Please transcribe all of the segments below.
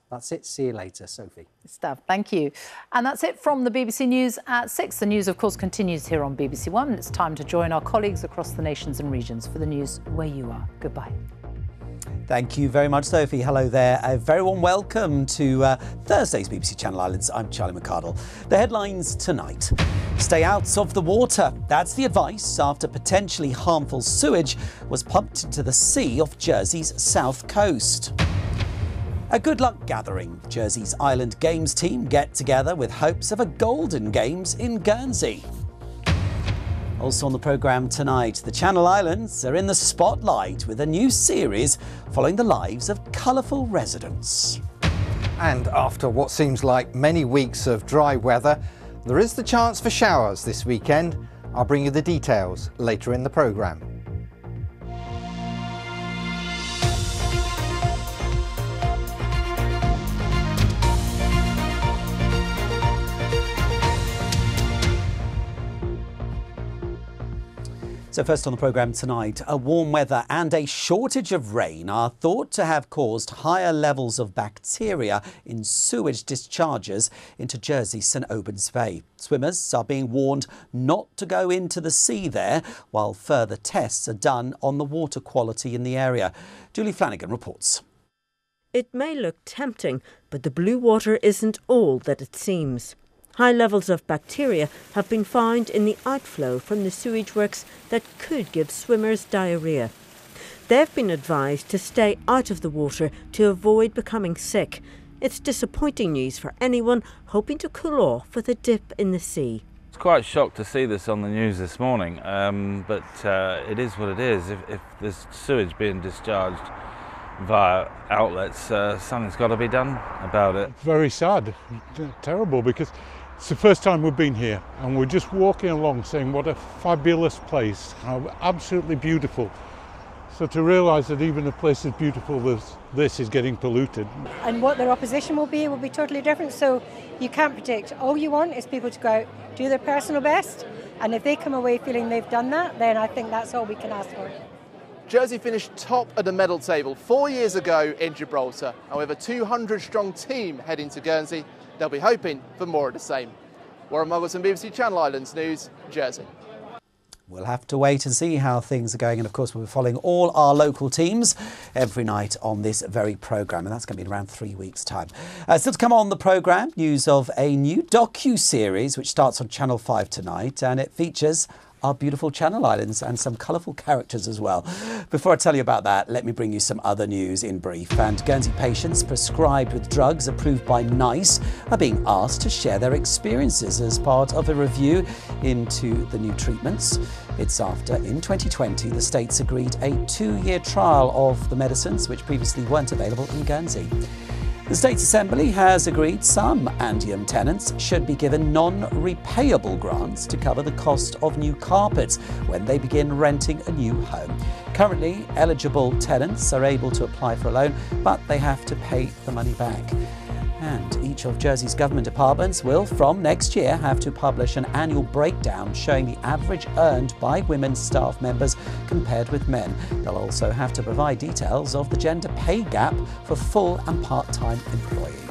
That's it. See you later, Sophie. Stuff. Thank you. And that's it from the BBC News at 6. The news, of course, continues here on BBC One. It's time to join our colleagues across the nations and regions for the news where you are. Goodbye. Thank you very much, Sophie. Hello there. A very warm welcome to Thursday's BBC Channel Islands. I'm Charlie McArdle. The headlines tonight. Stay out of the water. That's the advice after potentially harmful sewage was pumped into the sea off Jersey's south coast. A good luck gathering. Jersey's Island Games team get together with hopes of a golden games in Guernsey. Also on the programme tonight, the Channel Islands are in the spotlight with a new series following the lives of colourful residents. And after what seems like many weeks of dry weather, there is the chance for showers this weekend. I'll bring you the details later in the programme. So first on the programme tonight, a warm weather and a shortage of rain are thought to have caused higher levels of bacteria in sewage discharges into Jersey's St Albans Bay. Swimmers are being warned not to go into the sea there while further tests are done on the water quality in the area. Julie Flanagan reports. It may look tempting, but the blue water isn't all that it seems. High levels of bacteria have been found in the outflow from the sewage works that could give swimmers diarrhoea. They've been advised to stay out of the water to avoid becoming sick. It's disappointing news for anyone hoping to cool off with a dip in the sea. I was quite shocked to see this on the news this morning, but it is what it is. If there's sewage being discharged via outlets, something's got to be done about it. Very sad, terrible, because it's the first time we've been here and we're just walking along saying what a fabulous place, how absolutely beautiful. So to realise that even a place as beautiful as this is getting polluted. And what their opposition will be totally different, so you can't predict. All you want is people to go out, do their personal best, and if they come away feeling they've done that, then I think that's all we can ask for. Jersey finished top of the medal table 4 years ago in Gibraltar, and with a 200-strong team heading to Guernsey, they'll be hoping for more of the same. Warren Muggleton, BBC Channel Islands News, Jersey. We'll have to wait and see how things are going, and of course we'll be following all our local teams every night on this very programme, and that's going to be in around 3 weeks' time. Still to come on the programme, news of a new docu-series which starts on Channel 5 tonight, and it features our beautiful Channel Islands and some colourful characters as well. Before I tell you about that, let me bring you some other news in brief. And Guernsey patients prescribed with drugs approved by NICE are being asked to share their experiences as part of a review into the new treatments. It's after, in 2020, the states agreed a 2-year trial of the medicines which previously weren't available in Guernsey. The States Assembly has agreed some Andium tenants should be given non-repayable grants to cover the cost of new carpets when they begin renting a new home. Currently, eligible tenants are able to apply for a loan, but they have to pay the money back. And each of Jersey's government departments will, from next year, have to publish an annual breakdown showing the average earned by women staff members compared with men. They'll also have to provide details of the gender pay gap for full and part-time employees.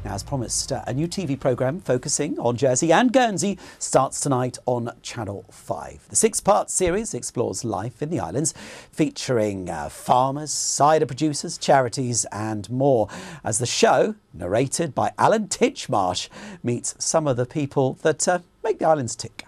Now, as promised, a new TV programme focusing on Jersey and Guernsey starts tonight on Channel 5. The 6-part series explores life in the islands, featuring farmers, cider producers, charities and more, as the show, narrated by Alan Titchmarsh, meets some of the people that make the islands tick.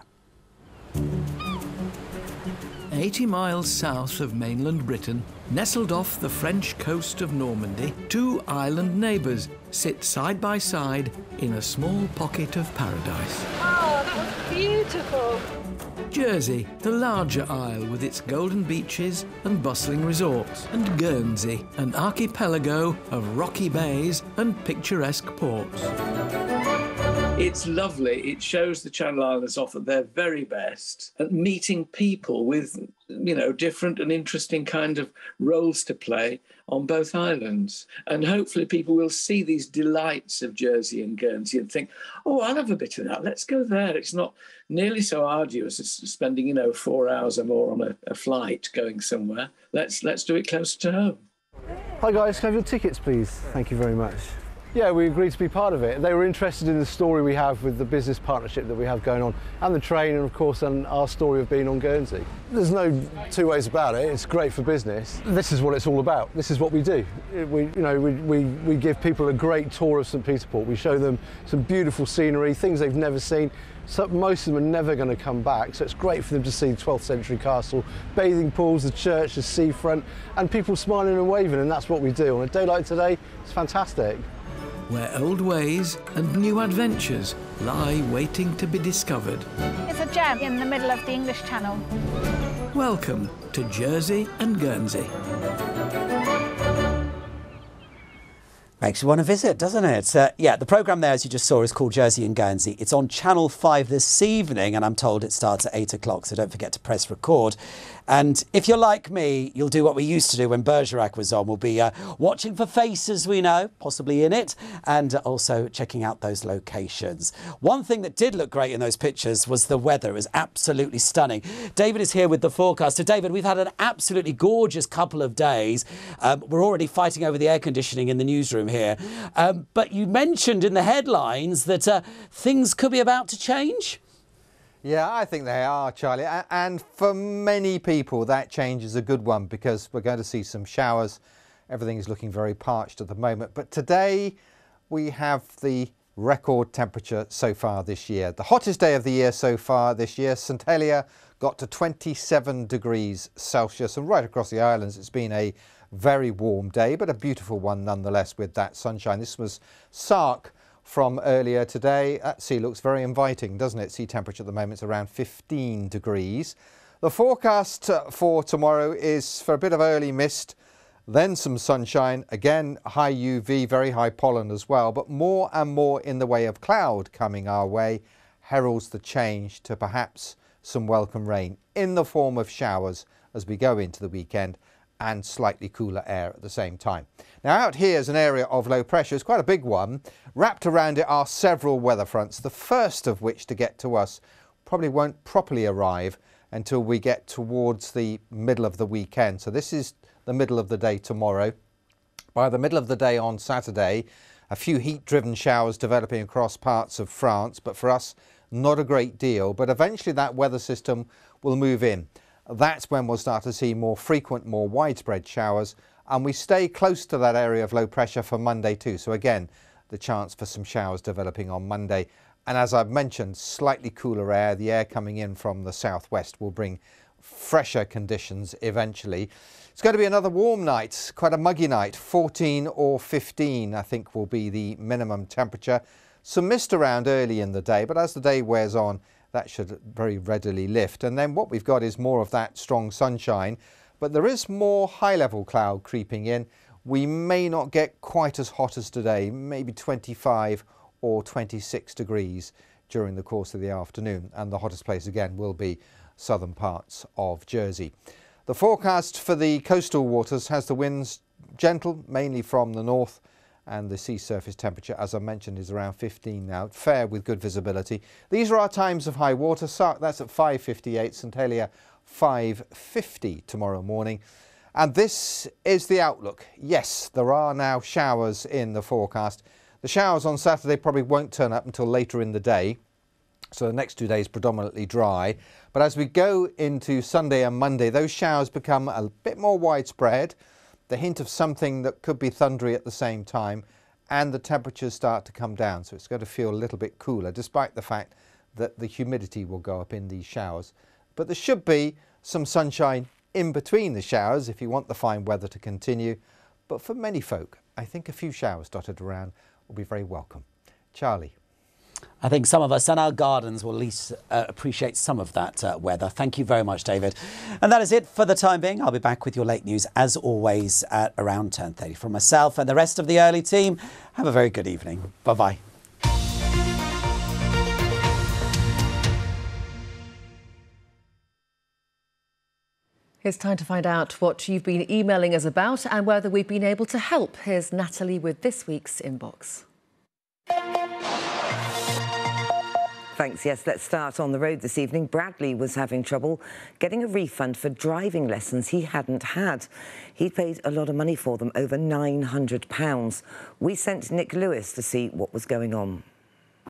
80 miles south of mainland Britain, nestled off the French coast of Normandy, 2 island neighbours sit side by side in a small pocket of paradise. Oh, that was beautiful. Jersey, the larger isle with its golden beaches and bustling resorts, and Guernsey, an archipelago of rocky bays and picturesque ports. It's lovely. It shows the Channel Islands off at their very best at meeting people with, different and interesting kind of roles to play on both islands. And hopefully people will see these delights of Jersey and Guernsey and think, oh, I'll have a bit of that. Let's go there. It's not nearly so arduous as spending, 4 hours or more on a flight going somewhere. Let's do it closer to home. Hi guys, can I have your tickets please? Thank you very much. Yeah, we agreed to be part of it. They were interested in the story we have with the business partnership that we have going on, and the train, and of course, and our story of being on Guernsey. There's no two ways about it. It's great for business. This is what it's all about. This is what we do. We give people a great tour of St. Peter Port. We show them some beautiful scenery, things they've never seen. So most of them are never going to come back, so it's great for them to see the 12th century castle, bathing pools, the church, the seafront, and people smiling and waving, and that's what we do. On a day like today, it's fantastic. Where old ways and new adventures lie waiting to be discovered. It's a gem in the middle of the English Channel. Welcome to Jersey and Guernsey. Makes you want to visit, doesn't it? Yeah, the programme there, as you just saw, is called Jersey and Guernsey. It's on Channel 5 this evening, and I'm told it starts at 8 o'clock, so don't forget to press record. And if you're like me, you'll do what we used to do when Bergerac was on. We'll be watching for faces we know, possibly in it, and also checking out those locations. One thing that did look great in those pictures was the weather. It was absolutely stunning. David is here with the forecast. So, David, we've had an absolutely gorgeous couple of days. We're already fighting over the air conditioning in the newsroom here. But you mentioned in the headlines that things could be about to change. Yeah, I think they are, Charlie. And for many people, that change is a good one because we're going to see some showers. Everything is looking very parched at the moment. But today we have the record temperature so far this year. The hottest day of the year so far this year. St Helier got to 27 degrees Celsius. And right across the islands, it's been a very warm day, but a beautiful one nonetheless with that sunshine. This was Sark from earlier today. That sea looks very inviting, doesn't it? Sea temperature at the moment is around 15 degrees. The forecast for tomorrow is for a bit of early mist, then some sunshine, again high UV, very high pollen as well, but more and more in the way of cloud coming our way heralds the change to perhaps some welcome rain in the form of showers as we go into the weekend, and slightly cooler air at the same time. Now out here is an area of low pressure. It's quite a big one. Wrapped around it are several weather fronts, the first of which to get to us probably won't properly arrive until we get towards the middle of the weekend. So this is the middle of the day tomorrow. By the middle of the day on Saturday, a few heat-driven showers developing across parts of France, but for us, not a great deal. But eventually that weather system will move in. That's when we'll start to see more frequent, more widespread showers, and we stay close to that area of low pressure for Monday too. So again, the chance for some showers developing on Monday. And as I've mentioned, slightly cooler air, the air coming in from the southwest will bring fresher conditions eventually. It's going to be another warm night, quite a muggy night, 14 or 15 I think will be the minimum temperature. Some mist around early in the day, but as the day wears on, that should very readily lift. And then what we've got is more of that strong sunshine, but there is more high-level cloud creeping in. We may not get quite as hot as today, maybe 25 or 26 degrees during the course of the afternoon. And the hottest place again will be southern parts of Jersey. The forecast for the coastal waters has the winds gentle, mainly from the north, and the sea surface temperature, as I mentioned, is around 15 now, fair with good visibility. These are our times of high water. Sark, that's at 5:58, St Helier 5:50 tomorrow morning. And this is the outlook. Yes, there are now showers in the forecast. The showers on Saturday probably won't turn up until later in the day, so the next 2 days predominantly dry. But as we go into Sunday and Monday, those showers become a bit more widespread. The hint of something that could be thundery at the same time, and the temperatures start to come down, so it's going to feel a little bit cooler despite the fact that the humidity will go up in these showers. But there should be some sunshine in between the showers if you want the fine weather to continue. But for many folk, I think a few showers dotted around will be very welcome. Charlie. I think some of us and our gardens will at least appreciate some of that weather. Thank you very much, David. And that is it for the time being. I'll be back with your late news, as always, at around 10:30. From myself and the rest of the early team, have a very good evening. Bye-bye. It's time to find out what you've been emailing us about and whether we've been able to help. Here's Natalie with this week's inbox. Thanks. Yes, let's start on the road this evening. Bradley was having trouble getting a refund for driving lessons he hadn't had. He'd paid a lot of money for them, over £900. We sent Nick Lewis to see what was going on.